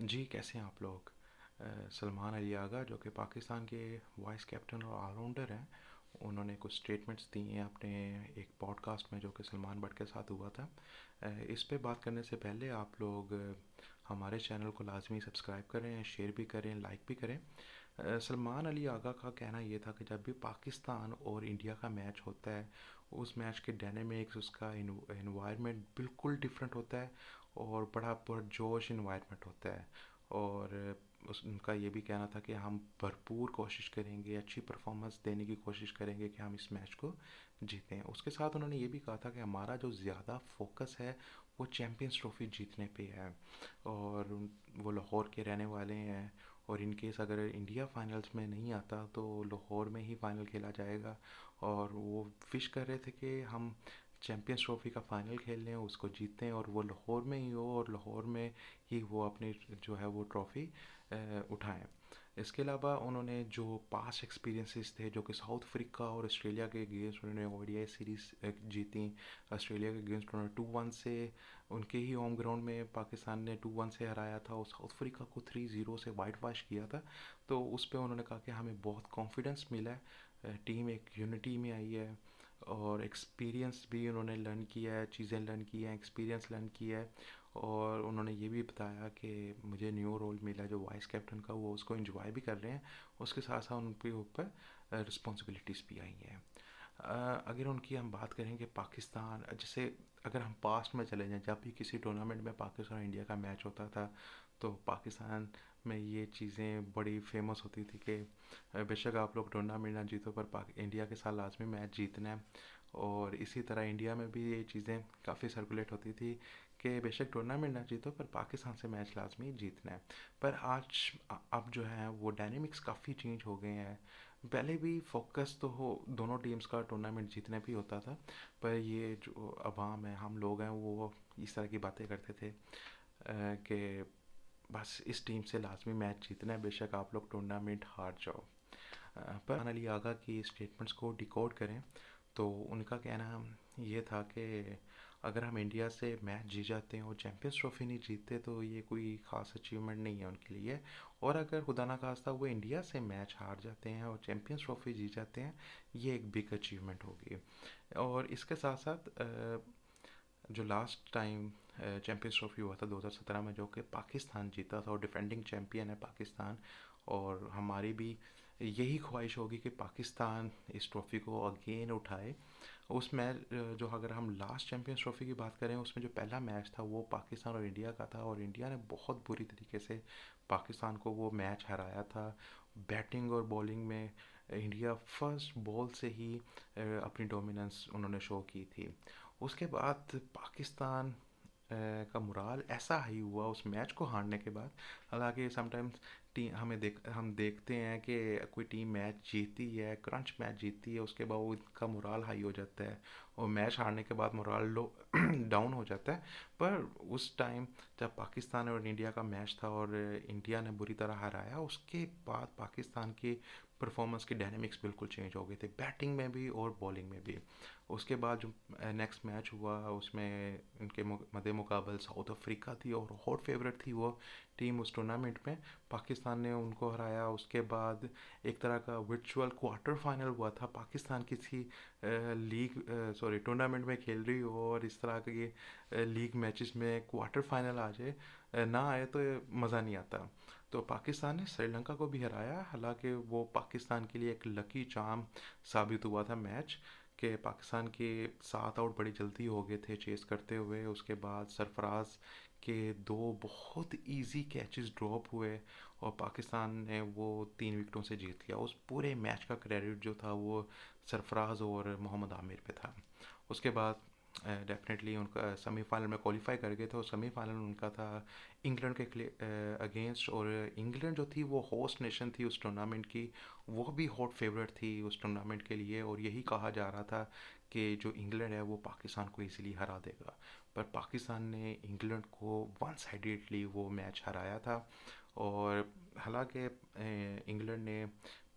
जी, कैसे हैं आप लोग? सलमान अली आगा जो कि पाकिस्तान के वाइस कैप्टन और ऑलराउंडर हैं, उन्होंने कुछ स्टेटमेंट्स दी हैं अपने एक पॉडकास्ट में जो कि सलमान बट के साथ हुआ था। इस पे बात करने से पहले आप लोग हमारे चैनल को लाज़मी सब्सक्राइब करें, शेयर भी करें, लाइक भी करें। सलमान अली आगा का कहना ये था कि जब भी पाकिस्तान और इंडिया का मैच होता है, उस मैच के डायनेमिक्स, उसका एनवायरनमेंट बिल्कुल डिफरेंट होता है और बड़ा पुरजोश इन्वायरमेंट होता है। और उनका ये भी कहना था कि हम भरपूर कोशिश करेंगे, अच्छी परफॉर्मेंस देने की कोशिश करेंगे कि हम इस मैच को जीतें। उसके साथ उन्होंने ये भी कहा था कि हमारा जो ज़्यादा फोकस है वो चैम्पियंस ट्रॉफी जीतने पे है। और वो लाहौर के रहने वाले हैं, और इन केस अगर इंडिया फाइनल्स में नहीं आता तो लाहौर में ही फाइनल खेला जाएगा। और वो विश कर रहे थे कि हम चैम्पियंस ट्रॉफी का फाइनल खेल लें, उसको जीतें और वो लाहौर में ही हो और लाहौर में ही वो अपनी जो है वो ट्रॉफ़ी उठाएं। इसके अलावा उन्होंने जो पास्ट एक्सपीरियंसेस थे, जो कि साउथ अफ्रीका और ऑस्ट्रेलिया के अगेंस्ट उन्होंने ओडीआई सीरीज़ जीती। ऑस्ट्रेलिया के अगेंस्ट उन्होंने 2-1 से उनके ही होम ग्राउंड में पाकिस्तान ने 2-1 से हराया था और साउथ अफ्रीका को 3-0 से वाइट वॉश किया था। तो उस पर उन्होंने कहा कि हमें बहुत कॉन्फिडेंस मिला है, टीम एक यूनिटी में आई है और एक्सपीरियंस भी उन्होंने लर्न किया है, चीज़ें लर्न की हैं, एक्सपीरियंस लर्न किया है। और उन्होंने ये भी बताया कि मुझे न्यू रोल मिला जो वाइस कैप्टन का, वो उसको एंजॉय भी कर रहे हैं। उसके साथ साथ उनके ऊपर रिस्पॉन्सिबिलिटीज़ भी आई हैं। अगर उनकी हम बात करें कि पाकिस्तान, जैसे अगर हम पास्ट में चले जाएं, जब भी किसी टूर्नामेंट में पाकिस्तान और इंडिया का मैच होता था तो पाकिस्तान में ये चीज़ें बड़ी फेमस होती थी कि बेशक आप लोग टूर्नामेंट ना जीतो पर इंडिया के साथ लाजमी मैच जीतना है। और इसी तरह इंडिया में भी ये चीज़ें काफ़ी सर्कुलेट होती थी कि बेशक टूर्नामेंट ना जीतो पर पाकिस्तान से मैच लाजमी जीतना है। पर आज अब जो है वो डायनेमिक्स काफ़ी चेंज हो गए हैं। पहले भी फोकस तो हो दोनों टीम्स का टूर्नामेंट जीतने पे ही होता था, पर ये जो अवाम है, हम लोग हैं, वो इस तरह की बातें करते थे कि बस इस टीम से लाजमी मैच जीतना है, बेशक आप लोग टूर्नामेंट हार जाओ। पर अली आगा की स्टेटमेंट्स को डिकोड करें तो उनका कहना ये था कि अगर हम इंडिया से मैच जीत जाते हैं और चैम्पियंस ट्रॉफी नहीं जीतते तो ये कोई ख़ास अचीवमेंट नहीं है उनके लिए। और अगर खुदा ना खास्ता वो इंडिया से मैच हार जाते हैं और चैम्पियंस ट्रॉफी जीत जाते हैं, ये एक बिग अचीवमेंट होगी। और इसके साथ साथ जो लास्ट टाइम चैम्पियंस ट्रॉफी हुआ था 2017 में, जो कि पाकिस्तान जीता था और डिफेंडिंग चैम्पियन है पाकिस्तान, और हमारी भी यही ख्वाहिश होगी कि पाकिस्तान इस ट्रॉफ़ी को अगेन उठाए। उस मैच जो अगर हम लास्ट चैम्पियंस ट्रॉफ़ी की बात करें, उसमें जो पहला मैच था वो पाकिस्तान और इंडिया का था और इंडिया ने बहुत बुरी तरीके से पाकिस्तान को वो मैच हराया था। बैटिंग और बॉलिंग में इंडिया फर्स्ट बॉल से ही अपनी डोमिनेंस उन्होंने शो की थी। उसके बाद पाकिस्तान का मुराल ऐसा हाई हुआ उस मैच को हारने के बाद। हालांकि समटाइम्स हम देखते हैं कि कोई टीम मैच जीतती है, क्रंच मैच जीतती है, उसके बाद वो उसका मुराल हाई हो जाता है और मैच हारने के बाद मुराल लो डाउन हो जाता है। पर उस टाइम जब पाकिस्तान और इंडिया का मैच था और इंडिया ने बुरी तरह हराया, उसके बाद पाकिस्तान की परफॉर्मेंस की डायनेमिक्स बिल्कुल चेंज हो गए थे, बैटिंग में भी और बॉलिंग में भी। उसके बाद जो नेक्स्ट मैच हुआ उसमें इनके मद्दे मुकाबल साउथ अफ्रीका थी और हॉट फेवरेट थी वो टीम उस टूर्नामेंट में। पाकिस्तान ने उनको हराया। उसके बाद एक तरह का वर्चुअल क्वार्टर फाइनल हुआ था, पाकिस्तान किसी टूर्नामेंट में खेल रही हो और इस तरह के लीग मैचेस में क्वार्टर फाइनल आ जाए, ना आए तो मज़ा नहीं आता। तो पाकिस्तान ने श्रीलंका को भी हराया, हालांकि वो पाकिस्तान के लिए एक लकी चार्म साबित हुआ था मैच, कि पाकिस्तान के 7 आउट बड़ी जल्दी हो गए थे चेस करते हुए। उसके बाद सरफराज के 2 बहुत इजी कैचेस ड्रॉप हुए और पाकिस्तान ने वो 3 विकेटों से जीत लिया। उस पूरे मैच का क्रेडिट जो था वो सरफराज और मोहम्मद आमिर पे था। उसके बाद डेफिनेटली उनका सेमीफाइनल में क्वालिफाई कर गए थे और सेमीफाइनल उनका था इंग्लैंड के अगेंस्ट। और इंग्लैंड जो थी वो होस्ट नेशन थी उस टूर्नामेंट की, वो भी हॉट फेवरेट थी उस टूर्नामेंट के लिए और यही कहा जा रहा था कि जो इंग्लैंड है वो पाकिस्तान को इजीली हरा देगा। पर पाकिस्तान ने इंग्लैंड को वन साइडेडली वो मैच हराया था। और हालांकि इंग्लैंड ने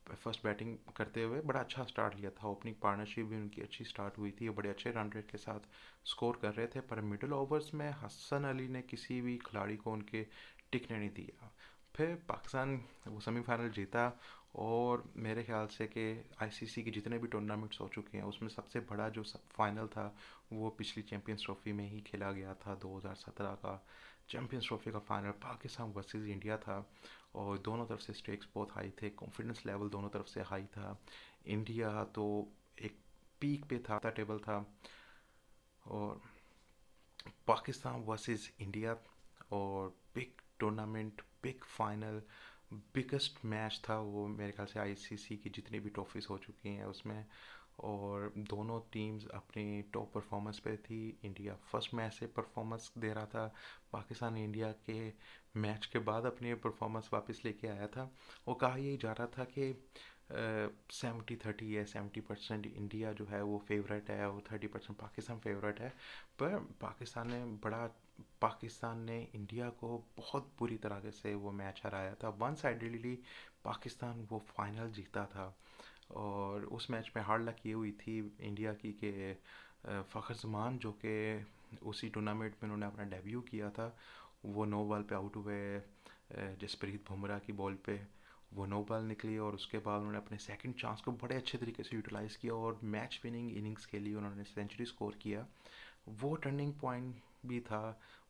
फर्स्ट बैटिंग करते हुए बड़ा अच्छा स्टार्ट लिया था। ओपनिंग पार्टनरशिप भी उनकी अच्छी स्टार्ट हुई थी, बड़े अच्छे रन रेट के साथ स्कोर कर रहे थे, पर मिडिल ओवर्स में हसन अली ने किसी भी खिलाड़ी को उनके टिकने नहीं दिया। फिर पाकिस्तान वो सेमीफाइनल जीता, और मेरे ख्याल से कि आईसीसी के जितने भी टूर्नामेंट्स हो चुके हैं उसमें सबसे बड़ा जो फाइनल था वो पिछली चैम्पियंस ट्रॉफी में ही खेला गया था। 2017 का चैम्पियंस ट्रॉफी का फाइनल पाकिस्तान वर्सेस इंडिया था, और दोनों तरफ से स्टेक्स बहुत हाई थे, कॉन्फिडेंस लेवल दोनों तरफ से हाई था। इंडिया तो एक पीक पे था, टेबल था, और पाकिस्तान वर्सेस इंडिया, और big tournament, big final, biggest match था वो मेरे ख्याल से आईसीसी की जितनी भी ट्रॉफीज़ हो चुकी हैं उसमें। और दोनों टीम्स अपनी टॉप परफॉर्मेंस पे थी। इंडिया फर्स्ट मैच से परफॉर्मेंस दे रहा था, पाकिस्तान इंडिया के मैच के बाद अपनी परफॉर्मेंस वापस लेके आया था। वो कहा यही जा रहा था कि 70-30 है, 70% इंडिया जो है वो फेवरेट है और 30% पाकिस्तान फेवरेट है। पर पाकिस्तान ने इंडिया को बहुत बुरी तरह से वो मैच हराया था, वन साइडेडली पाकिस्तान वो फाइनल जीता था। और उस मैच में हार्ड लक ये हुई थी इंडिया की कि फ़खर जमान जो कि उसी टूर्नामेंट में उन्होंने अपना डेब्यू किया था, वो नो बॉल पे आउट हुए। जसप्रीत बुमराह की बॉल पे वो नो बॉल निकली, और उसके बाद उन्होंने अपने सेकंड चांस को बड़े अच्छे तरीके से यूटिलाइज़ किया और मैच विनिंग इनिंग्स के लिए उन्होंने सेंचुरी स्कोर किया। वो टर्निंग पॉइंट भी था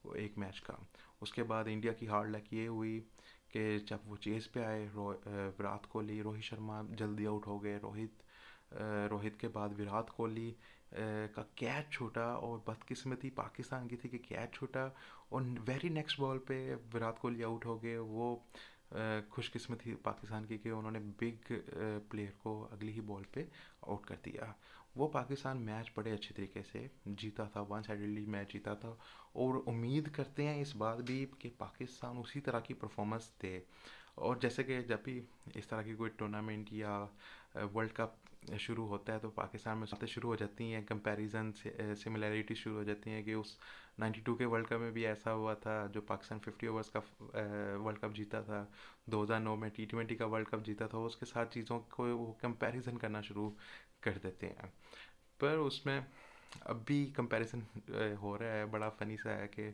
वो एक मैच का। उसके बाद इंडिया की हार्ड लक ये हुई कि जब वो चेस पे आए, विराट कोहली, रोहित शर्मा जल्दी आउट हो गए। रोहित के बाद विराट कोहली का कैच छूटा, और बदकिस्मती पाकिस्तान की थी कि कैच छूटा, और वेरी नेक्स्ट बॉल पे विराट कोहली आउट हो गए। वो खुशकिस्मती पाकिस्तान की कि उन्होंने बिग प्लेयर को अगली ही बॉल पे आउट कर दिया। वो पाकिस्तान मैच बड़े अच्छे तरीके से जीता था, वन साइडेडली मैच जीता था, और उम्मीद करते हैं इस बात भी कि पाकिस्तान उसी तरह की परफॉर्मेंस दे। और जैसे कि जब भी इस तरह की कोई टूर्नामेंट या वर्ल्ड कप शुरू होता है तो पाकिस्तान में बातें शुरू हो जाती हैं, कंपैरिजन से सिमिलैरिटी शुरू हो जाती हैं कि उस 92 के वर्ल्ड कप में भी ऐसा हुआ था, जो पाकिस्तान 50 ओवर्स का वर्ल्ड कप जीता था। 2009 में T20 का वर्ल्ड कप जीता था, उसके साथ चीज़ों को वो कंपैरिजन करना शुरू कर देते हैं। पर उसमें अब भी कंपैरिजन हो रहा है, बड़ा फनी सा है कि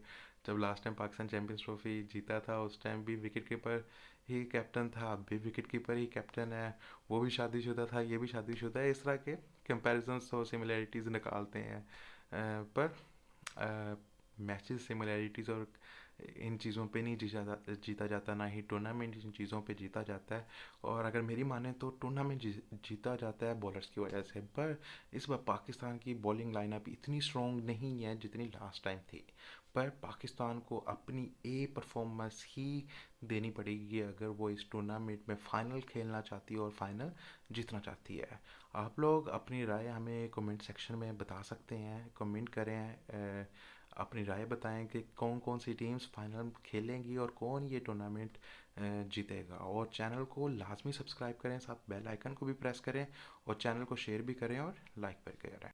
जब last time Pakistan champions trophy जीता था उस टाइम भी विकेट कीपर ही कैप्टन था, अब भी विकेट कीपर ही कैप्टन है। वो भी शादीशुदा था, ये भी शादीशुदा है। इस तरह के कंपैरिजन्स और सिमिलैरिटीज़ निकालते हैं। पर मैचेस सिमिलैरिटीज़ और इन चीज़ों पे नहीं जीता जाता, ना ही टूर्नामेंट इन चीज़ों पे जीता जाता है। और अगर मेरी माने तो टूर्नामेंट जीता जाता है बॉलर्स की वजह से। पर इस बार पाकिस्तान की बॉलिंग लाइनअप इतनी स्ट्रॉन्ग नहीं है जितनी लास्ट टाइम थी। पर पाकिस्तान को अपनी ए परफॉर्मेंस ही देनी पड़ेगी अगर वो इस टूर्नामेंट में फ़ाइनल खेलना चाहती है और फाइनल जीतना चाहती है। आप लोग अपनी राय हमें कमेंट सेक्शन में बता सकते हैं, कमेंट करें, अपनी राय बताएं कि कौन कौन सी टीम्स फाइनल खेलेंगी और कौन ये टूर्नामेंट जीतेगा। और चैनल को लाजमी सब्सक्राइब करें, साथ बेल आइकन को भी प्रेस करें, और चैनल को शेयर भी करें और लाइक भी करें।